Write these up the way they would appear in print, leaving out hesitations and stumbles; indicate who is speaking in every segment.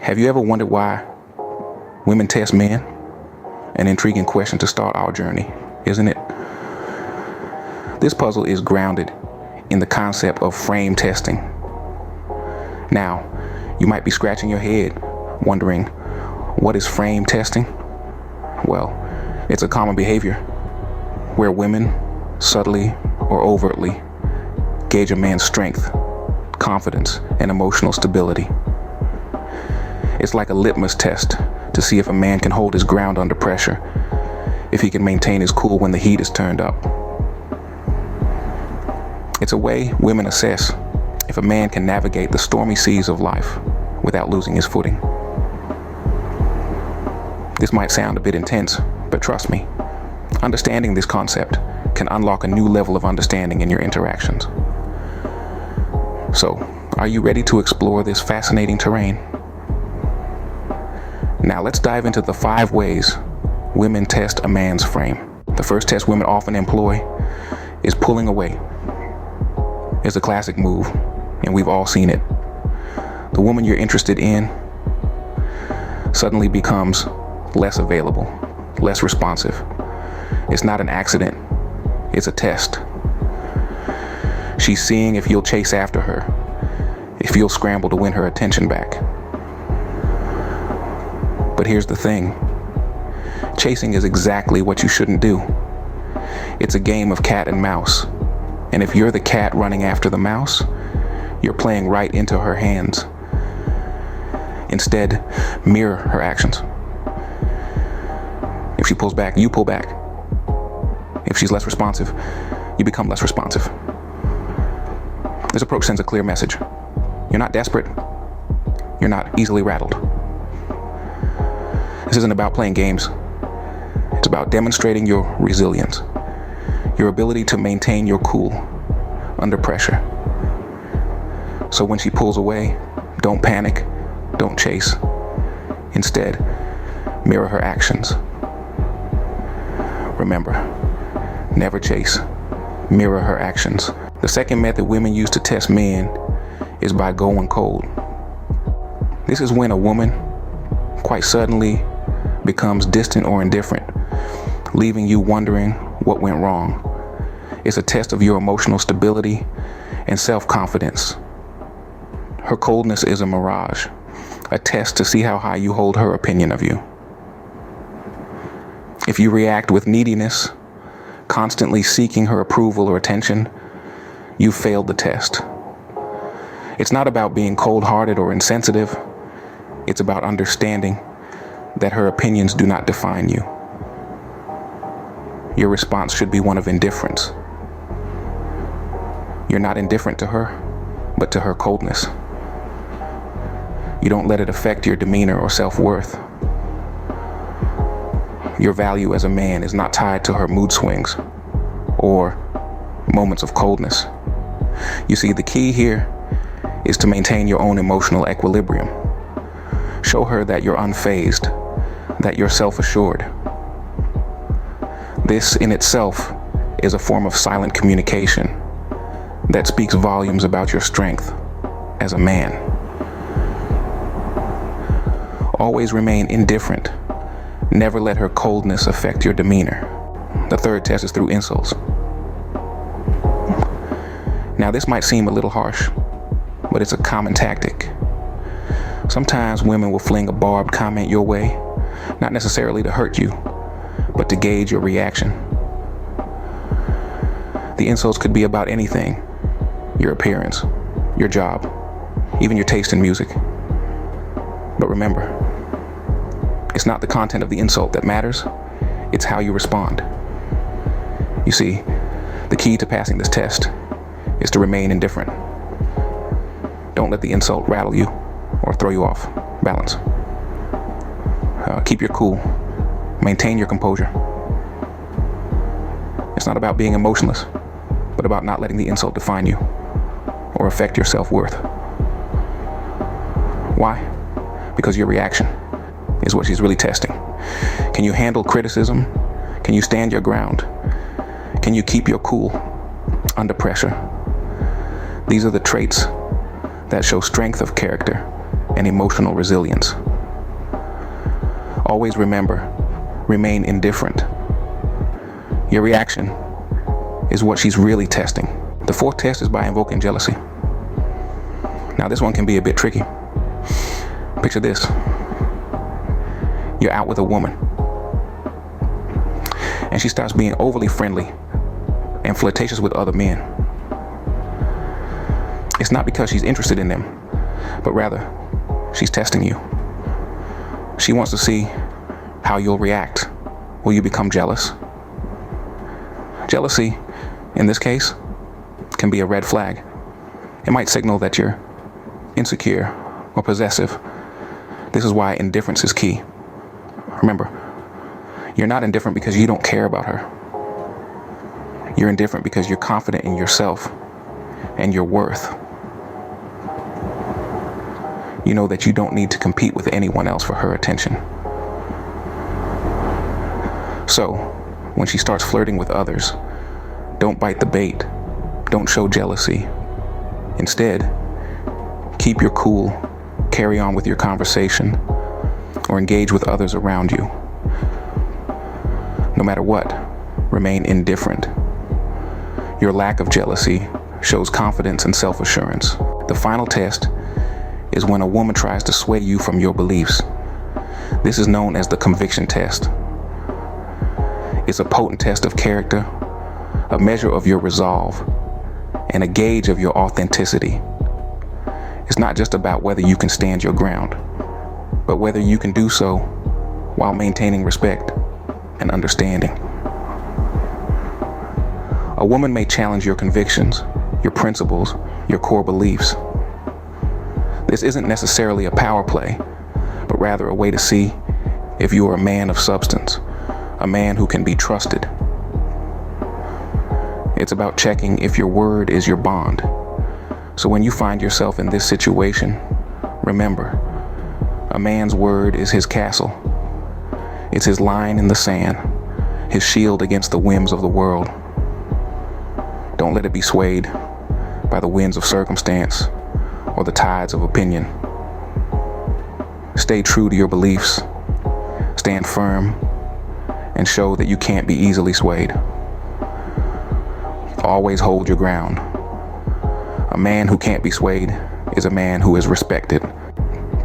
Speaker 1: Have you ever wondered why women test men? An intriguing question to start our journey, isn't it? This puzzle is grounded in the concept of frame testing. Now, you might be scratching your head, wondering, what is frame testing? Well, it's a common behavior where women subtly or overtly gauge a man's strength, confidence, and emotional stability. It's like a litmus test to see if a man can hold his ground under pressure, if he can maintain his cool when the heat is turned up. It's a way women assess if a man can navigate the stormy seas of life without losing his footing. This might sound a bit intense, but trust me, understanding this concept can unlock a new level of understanding in your interactions. So, are you ready to explore this fascinating terrain? Now let's dive into the 5 ways women test a man's frame. The first test women often employ is pulling away. It's a classic move, and we've all seen it. The woman you're interested in suddenly becomes less available, less responsive. It's not an accident, it's a test. She's seeing if you'll chase after her, if you'll scramble to win her attention back. But here's the thing. Chasing is exactly what you shouldn't do. It's a game of cat and mouse. And if you're the cat running after the mouse, you're playing right into her hands. Instead, mirror her actions. If she pulls back, you pull back. If she's less responsive, you become less responsive. This approach sends a clear message. You're not desperate. You're not easily rattled. This isn't about playing games. It's about demonstrating your resilience, your ability to maintain your cool under pressure. So when she pulls away, don't panic, don't chase. Instead, mirror her actions. Remember, never chase, mirror her actions. The second method women use to test men is by going cold. This is when a woman quite suddenly becomes distant or indifferent, leaving you wondering what went wrong. It's a test of your emotional stability and self-confidence. Her coldness is a mirage, a test to see how high you hold her opinion of you. If you react with neediness, constantly seeking her approval or attention, you failed the test. It's not about being cold-hearted or insensitive. It's about understanding that her opinions do not define you. Your response should be one of indifference. You're not indifferent to her, but to her coldness. You don't let it affect your demeanor or self-worth. Your value as a man is not tied to her mood swings or moments of coldness. You see, the key here is to maintain your own emotional equilibrium. Show her that you're unfazed, that you're self-assured. This in itself is a form of silent communication that speaks volumes about your strength as a man. Always remain indifferent. Never let her coldness affect your demeanor. The third test is through insults. Now, this might seem a little harsh, but it's a common tactic. Sometimes women will fling a barbed comment your way, not necessarily to hurt you, but to gauge your reaction. The insults could be about anything: your appearance, your job, even your taste in music. But remember, it's not the content of the insult that matters, it's how you respond. You see, the key to passing this test is to remain indifferent. Don't let the insult rattle you or throw you off balance. Keep your cool. Maintain your composure. It's not about being emotionless, but about not letting the insult define you or affect your self-worth. Why? Because your reaction is what she's really testing. Can you handle criticism? Can you stand your ground? Can you keep your cool under pressure? These are the traits that show strength of character and emotional resilience. Always remember, remain indifferent. Your reaction is what she's really testing. The fourth test is by invoking jealousy. Now this one can be a bit tricky. Picture this. You're out with a woman, and she starts being overly friendly and flirtatious with other men. It's not because she's interested in them, but rather she's testing you. She wants to see how you'll react. Will you become jealous? Jealousy, in this case, can be a red flag. It might signal that you're insecure or possessive. This is why indifference is key. Remember, you're not indifferent because you don't care about her. You're indifferent because you're confident in yourself and your worth. You know that you don't need to compete with anyone else for her attention. So, when she starts flirting with others, don't bite the bait. Don't show jealousy. Instead, keep your cool, carry on with your conversation, or engage with others around you. No matter what, remain indifferent. Your lack of jealousy shows confidence and self-assurance. The final test is when a woman tries to sway you from your beliefs. This is known as the conviction test. It's a potent test of character, a measure of your resolve, and a gauge of your authenticity. It's not just about whether you can stand your ground, but whether you can do so while maintaining respect and understanding. A woman may challenge your convictions, your principles, your core beliefs. This isn't necessarily a power play, but rather a way to see if you are a man of substance, a man who can be trusted. It's about checking if your word is your bond. So when you find yourself in this situation, remember, a man's word is his castle. It's his line in the sand, his shield against the whims of the world. Don't let it be swayed by the winds of circumstance or the tides of opinion. Stay true to your beliefs, stand firm, and show that you can't be easily swayed. Always hold your ground. A man who can't be swayed is a man who is respected.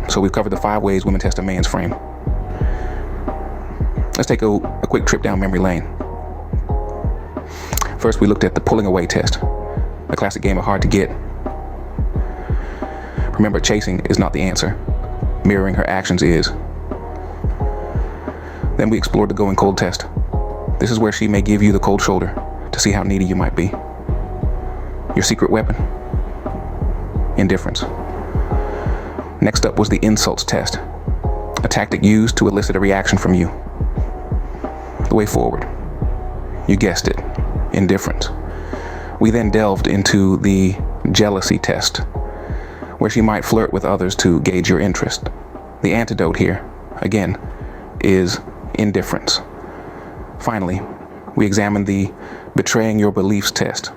Speaker 1: So we've covered the 5 ways women test a man's frame. Let's take a quick trip down memory lane. First, we looked at the pulling away test, a classic game of hard to get. Remember, chasing is not the answer. Mirroring her actions is. Then we explored the going cold test. This is where she may give you the cold shoulder to see how needy you might be. Your secret weapon? Indifference. Next up was the insults test, a tactic used to elicit a reaction from you. The way forward. You guessed it, indifference. We then delved into the jealousy test, where she might flirt with others to gauge your interest. The antidote here, again, is indifference. Finally, we examined the betraying your beliefs test.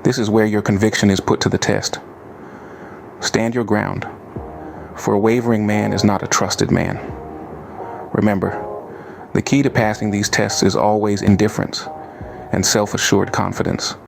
Speaker 1: This is where your conviction is put to the test. Stand your ground, for a wavering man is not a trusted man. Remember, the key to passing these tests is always indifference and self-assured confidence.